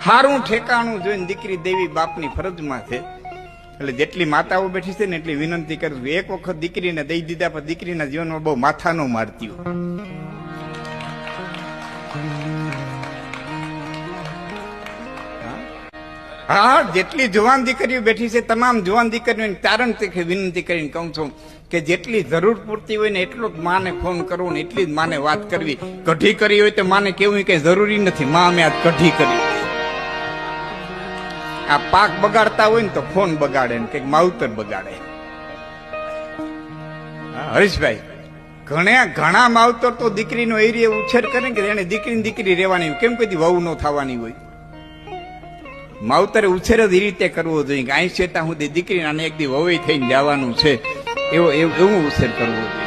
હારું ઠેકાણું જોઈને દીકરી દેવી બાપની ફરજમાં છે. એટલે જેટલી માતાઓ બેઠી છે ને એટલી વિનંતી કરું છું, એક વખત દીકરીને દઈ દીધા પણ દીકરીના જીવનમાં બહુ માથા ન મારતી હોય. હા, જેટલી જુવાન દીકરીઓ બેઠી છે તમામ જુવાન દીકરીઓ તારણ વિનંતી કરીને કહું છું કે જેટલી જરૂર પૂરતી હોય ને એટલો જ માને ફોન કરવો ને એટલી જ માને વાત કરવી. કઢી કરી હોય તો માને કેવું કઈ જરૂરી નથી, માં અમે આજ કઢી કરી. આ પાક બગાડતા હોય ને તો ફોન બગાડે ને કઈક માવતર બગાડે. હરીશભાઈ, ઘણા માવતર તો દીકરીનો એરિયા ઉછેર કરે કે એને દીકરી રહેવાની, કેમ કોઈ વહુ ન થવાની હોય. માવતરે ઉછેર જ એ રીતે કરવો જોઈએ કે અહીં છેતા સુધી દીકરી અને એક દી વહુ થઈને જવાનું છે, એવું ઉછેર કરવો જોઈએ.